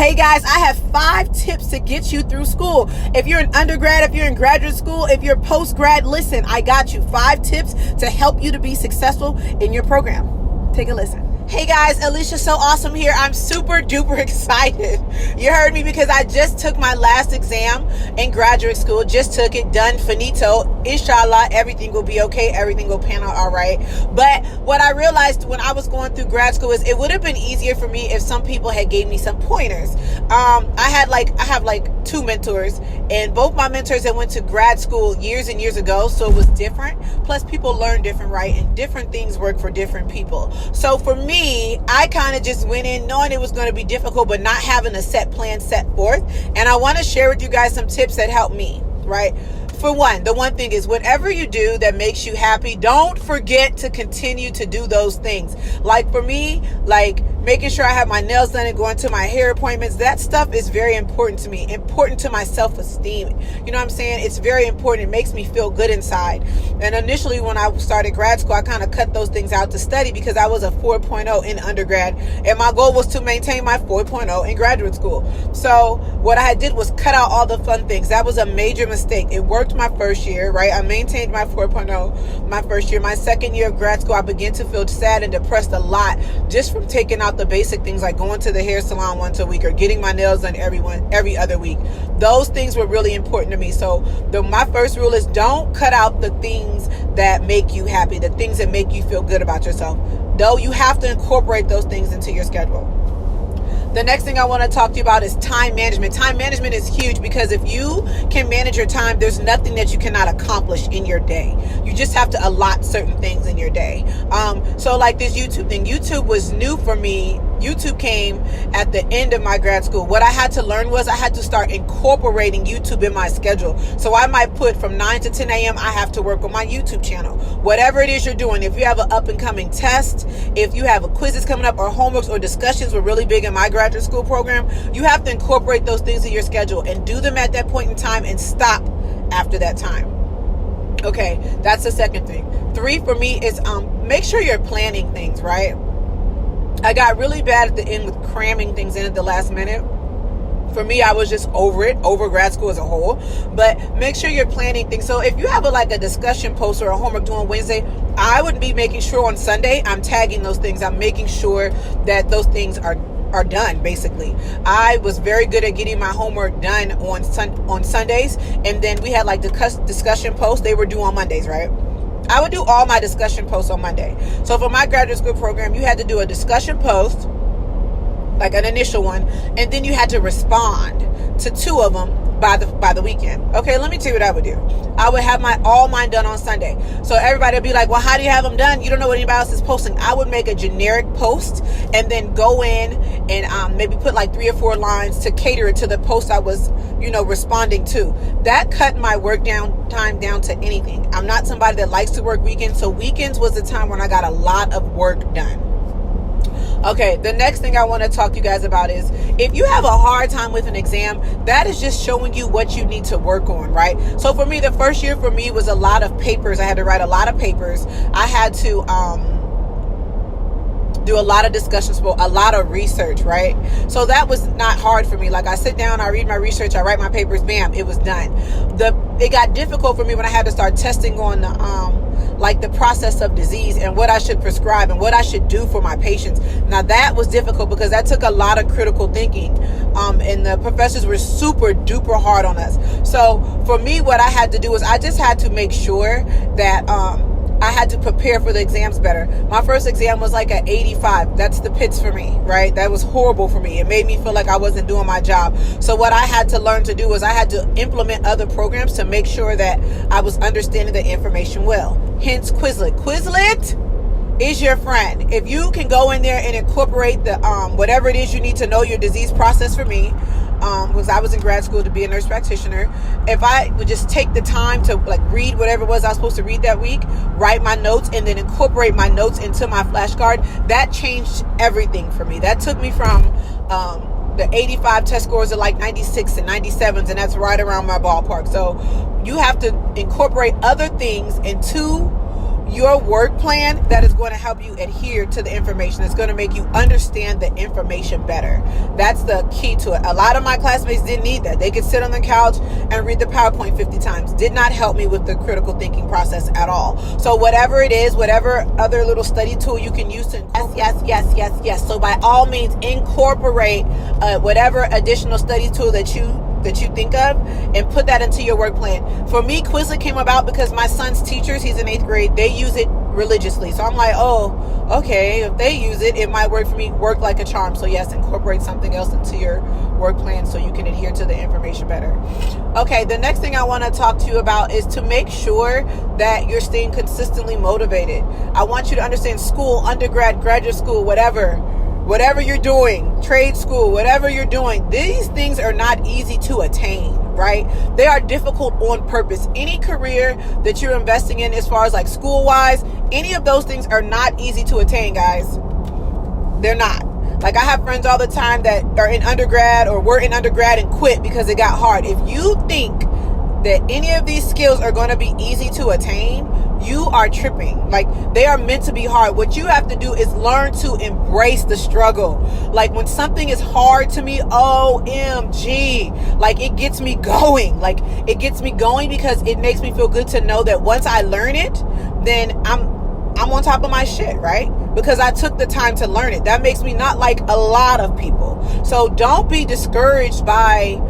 Hey guys, I have 5 tips to get you through school. If you're an undergrad, if you're in graduate school, if you're post-grad, listen, I got you 5 tips to help you to be successful in your program. Take a listen. Hey guys, Alicia So Awesome here. I'm super duper excited. You heard me because I just took my last exam in graduate school. Just took it, done, finito. Inshallah, everything will be okay. Everything will pan out all right. But what I realized when I was going through grad school is it would have been easier for me if some people had gave me some pointers. I have 2 mentors, and both my mentors that went to grad school years and years ago, so it was different. Plus, people learn different, right? And different things work for different people. So for me, I kind of just went in knowing it was going to be difficult, but not having a set plan set forth. And I want to share with you guys some tips that helped me, right? For one, the one thing is whatever you do that makes you happy, don't forget to continue to do those things. Like for me, making sure I have my nails done and going to my hair appointments, that stuff is very important to me, important to my self-esteem. You know what I'm saying? It's very important. It makes me feel good inside. And initially when I started grad school, I kind of cut those things out to study because I was a 4.0 in undergrad. And my goal was to maintain my 4.0 in graduate school. So what I did was cut out all the fun things. That was a major mistake. It worked my first year, right? I maintained my 4.0 my first year. My second year of grad school, I began to feel sad and depressed a lot just from taking out the basic things like going to the hair salon once a week or getting my nails done every other week. Those things were really important to me. So my first rule is don't cut out the things that make you happy, the things that make you feel good about yourself. Though you have to incorporate those things into your schedule. The next thing I want to talk to you about is time management. Time management is huge because if you can manage your time, there's nothing that you cannot accomplish in your day. You just have to allot certain things in your day. So like this YouTube thing, YouTube was new for me. YouTube came at the end of my grad school. What I had to learn was I had to start incorporating YouTube in my schedule. So I might put from 9 to 10 a.m. I have to work on my YouTube channel. Whatever it is you're doing, if you have an up and coming test, if you have a quizzes coming up or homeworks or discussions were really big in my graduate school program, you have to incorporate those things in your schedule and do them at that point in time and stop after that time. Okay, that's the second thing. 3 for me is make sure you're planning things, right? I got really bad at the end with cramming things in at the last minute. For me, I was just over grad school as a whole. But make sure you're planning things. So if you have a discussion post or a homework due on Wednesday, I would be making sure on Sunday I'm tagging those things. I'm making sure that those things are done, basically. I was very good at getting my homework done on Sundays. And then we had the discussion posts. They were due on Mondays, right? I would do all my discussion posts on Monday. So for my graduate school program, you had to do a discussion post, like an initial one, and then you had to respond to 2 of them by the weekend. Okay, let me tell you what I would do. I would have all mine done on Sunday. So everybody would be like, well, how do you have them done? You don't know what anybody else is posting. I would make a generic post and then go in and maybe put 3 or 4 lines to cater it to the post I was, responding to. That cut my work time down to anything. I'm not somebody that likes to work weekends. So weekends was the time when I got a lot of work done. Okay, the next thing I want to talk to you guys about is if you have a hard time with an exam, that is just showing you what you need to work on, right? So for me, the first year for me was a lot of papers. I had to write a lot of papers. I had to do a lot of discussions, a lot of research, right? So that was not hard for me. I sit down, I read my research, I write my papers, bam, it was done. It got difficult for me when I had to start testing on the process of disease and what I should prescribe and what I should do for my patients. Now that was difficult because that took a lot of critical thinking. And the professors were super duper hard on us. So for me, what I had to do was I just had to make sure that, I had to prepare for the exams better. My first exam was an 85. That's the pits for me, right? That was horrible for me. It made me feel like I wasn't doing my job. So what I had to learn to do was I had to implement other programs to make sure that I was understanding the information well. Hence Quizlet. Quizlet is your friend. If you can go in there and incorporate the whatever it is you need to know your disease process. For me, because I was in grad school to be a nurse practitioner, if I would just take the time to read whatever it was I was supposed to read that week, write my notes, and then incorporate my notes into my flashcard, that changed everything for me. That took me from the 85 test scores are 96 and 97s, and that's right around my ballpark. So you have to incorporate other things into your work plan that is going to help you adhere to the information. It's going to make you understand the information better. That's the key to it. A lot of my classmates didn't need that. They could sit on the couch and read the PowerPoint 50 times. Did not help me with the critical thinking process at all. So whatever it is, whatever other little study tool you can use to yes. So by all means, incorporate whatever additional study tool that you think of and put that into your work plan. For me, Quizlet came about because my son's teachers, he's in 8th grade, they use it religiously. So I'm like, oh, okay, if they use it, it might work for me, work like a charm. So yes, incorporate something else into your work plan so you can adhere to the information better. Okay, the next thing I want to talk to you about is to make sure that you're staying consistently motivated. I want you to understand school, undergrad, graduate school, whatever you're doing, trade school, whatever you're doing, these things are not easy to attain, right? They are difficult on purpose. Any career that you're investing in, as far as like school-wise, any of those things are not easy to attain, guys. They're not. Like, I have friends all the time that are in undergrad or were in undergrad and quit because it got hard. If you think that any of these skills are going to be easy to attain, you are tripping. Like, they are meant to be hard. What you have to do is learn to embrace the struggle. Like, when something is hard to me, OMG, like, it gets me going. Like, it gets me going because it makes me feel good to know that once I learn it, then I'm on top of my shit, right? Because I took the time to learn it. That makes me not like a lot of people. So don't be discouraged by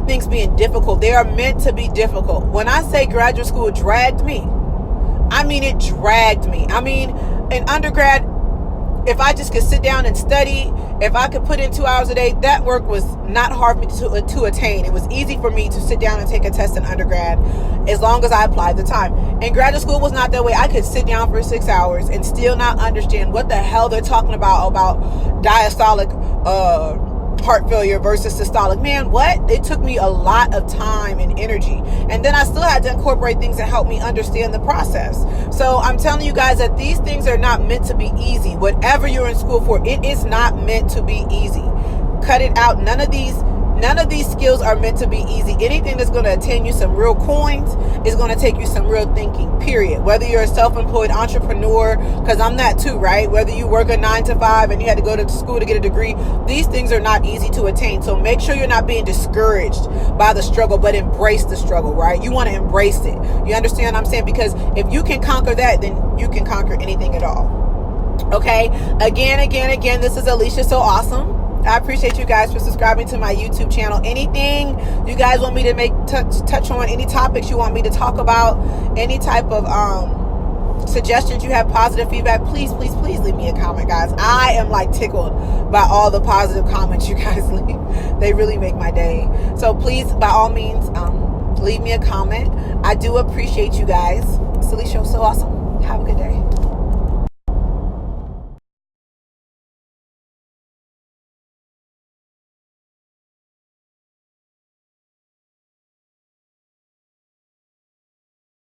things being difficult. They are meant to be difficult. When I say graduate school dragged me, I mean it dragged me. I mean, in undergrad, if I just could sit down and study, if I could put in 2 hours a day, that work was not hard for me to attain. It was easy for me to sit down and take a test in undergrad as long as I applied the time. And graduate school was not that way. I could sit down for 6 hours and still not understand what the hell they're talking about diastolic heart failure versus systolic. Man, what? It took me a lot of time and energy. And then I still had to incorporate things that help me understand the process. So I'm telling you guys that these things are not meant to be easy. Whatever you're in school for, it is not meant to be easy. Cut it out. None of these skills are meant to be easy. Anything that's going to attain you some real coins is going to take you some real thinking, period. Whether you're a self-employed entrepreneur, because I'm that too, right? Whether you work a 9 to 5 and you had to go to school to get a degree, these things are not easy to attain. So make sure you're not being discouraged by the struggle, but embrace the struggle, right? You want to embrace it. You understand what I'm saying? Because if you can conquer that, then you can conquer anything at all. Okay? Again, this is Alicia So Awesome. I appreciate you guys for subscribing to my YouTube channel. Anything you guys want me to touch on, any topics you want me to talk about, any type of suggestions you have, positive feedback, please leave me a comment, guys. I am like tickled by all the positive comments you guys leave. They really make my day. So please, by all means, leave me a comment. I do appreciate you guys. It's Alicia So Awesome. Have a good day.